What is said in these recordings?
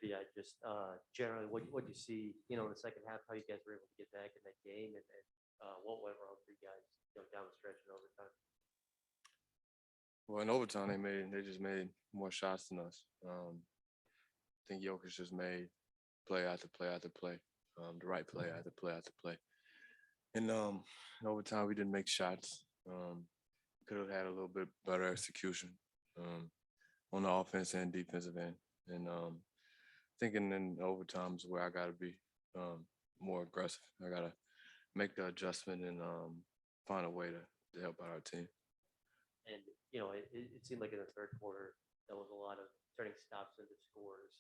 Yeah, just generally, what you see, in the second half, how you guys were able to get back in that game, and what went wrong for you guys, down the stretch and overtime. Well, in overtime, they just made more shots than us. I think Jokic just made play after play after play, the right play after play after play. And in overtime, we didn't make shots. Could have had a little bit better execution um, on the offense and defensive end. And thinking in overtime is where I got to be more aggressive. I got to make the adjustment and find a way to help out our team. And it seemed like in the third quarter there was a lot of turning stops into scores.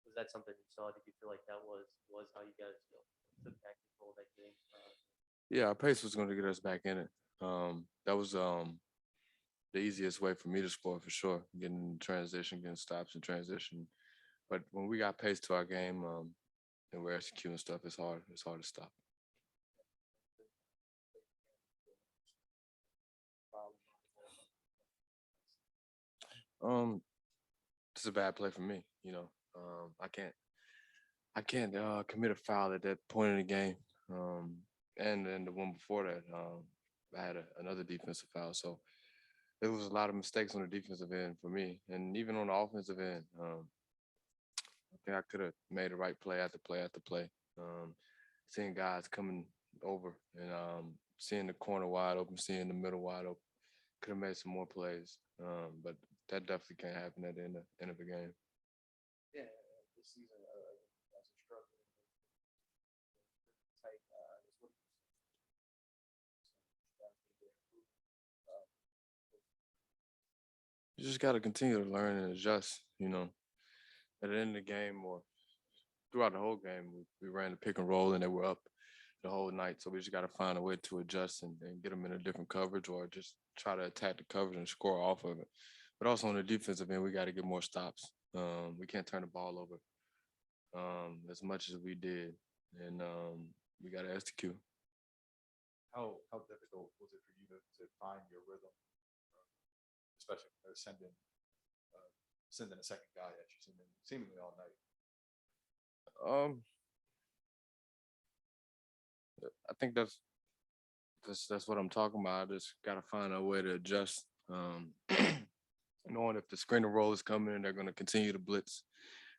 Was that something you saw? Did you feel like that was how you guys took back control of that game? Yeah, our pace was going to get us back in it. That was the easiest way for me to score for sure, getting in transition, getting stops in transition. But when we got pace to our game and we're executing stuff, it's hard. It's hard to stop. Um, it's a bad play for me. I can't commit a foul at that point in the game. And then the one before that, I had another defensive foul. So there was a lot of mistakes on the defensive end for me, and even on the offensive end. I think I could have made the right play after play after play. Seeing guys coming over and seeing the corner wide open, seeing the middle wide open, could have made some more plays. But that definitely can't happen at the end of the game. Yeah, this season as a struggle tight. I guess what You just got to continue to learn and adjust. At the end of the game or throughout the whole game, we ran the pick and roll and they were up the whole night. So we just got to find a way to adjust and get them in a different coverage or just try to attack the coverage and score off of it. But also on the defensive end, we got to get more stops. We can't turn the ball over as much as we did, and we got to execute. how difficult was it for you to find your rhythm, especially sending a second guy at you seemingly all night? Um, I think that's what I'm talking about. I just got to find a way to adjust. Knowing if the screen and roll is coming and they're going to continue to blitz,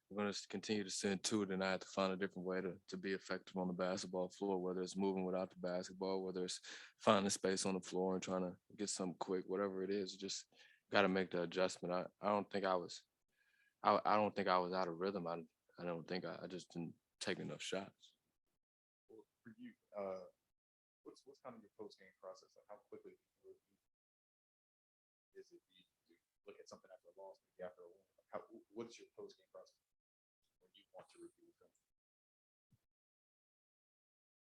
we're going to continue to send two, then I have to find a different way to be effective on the basketball floor, whether it's moving without the basketball, whether it's finding space on the floor and trying to get something quick, whatever it is, just got to make the adjustment. I don't think I don't think I was out of rhythm. I don't think I just didn't take enough shots. Well, for you, what's kind of your post game process? Like, how quickly do you review? Is it do you look at something after a loss, maybe after a win? Like, what's your post game process when you want to review film?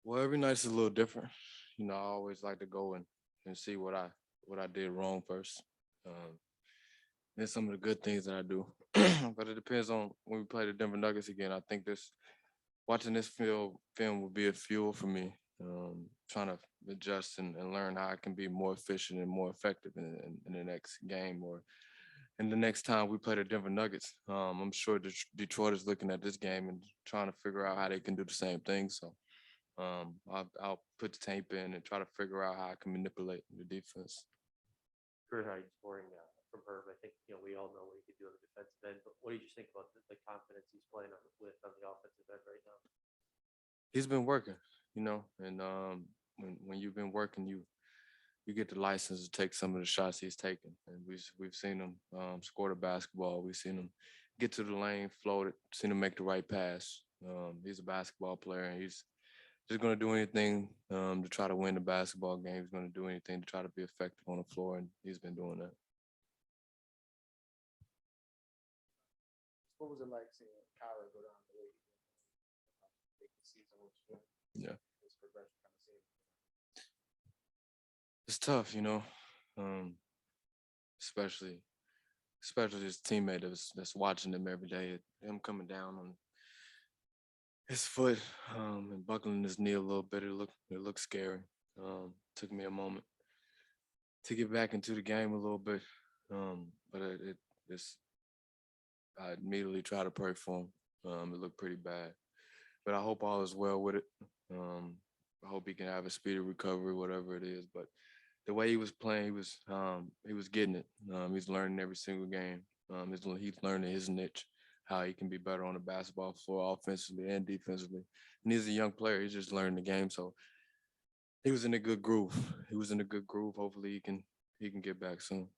Well, every night's a little different. I always like to go and see what I did wrong first. Um, then some of the good things that I do. But it depends on when we play the Denver Nuggets again. I think this watching this film will be a fuel for me. Trying to adjust and learn how I can be more efficient and more effective in the next game or in the next time we play the Denver Nuggets. I'm sure Detroit is looking at this game and trying to figure out how they can do the same thing. So I'll put the tape in and try to figure out how I can manipulate the defense. Career high scoring from Herb. I think we all know what he could do on the defensive end. But what do you just think about the confidence he's playing with on the offensive end right now? He's been working, and when you've been working, you get the license to take some of the shots he's taken, and we've seen him score the basketball. We've seen him get to the lane, float it, seen him make the right pass. He's a basketball player, and he's just going to do anything to try to win the basketball game. He's going to do anything to try to be effective on the floor, and he's been doing that. What was it like seeing Kyler go down the way he did? Make the season was Yeah, his progression kind of seemed. it's tough, especially his teammate that's watching him every day. Him coming down on his foot and buckling his knee a little bit. It looked scary. Took me a moment to get back into the game a little bit, but it's I immediately try to pray for him. It looked pretty bad, but I hope all is well with it. I hope he can have a speedy recovery, whatever it is. But the way he was playing, he was getting it. He's learning every single game. He's learning his niche, how he can be better on the basketball floor, offensively and defensively. And he's a young player. He's just learning the game. So he was in a good groove. He was in a good groove. Hopefully he can get back soon.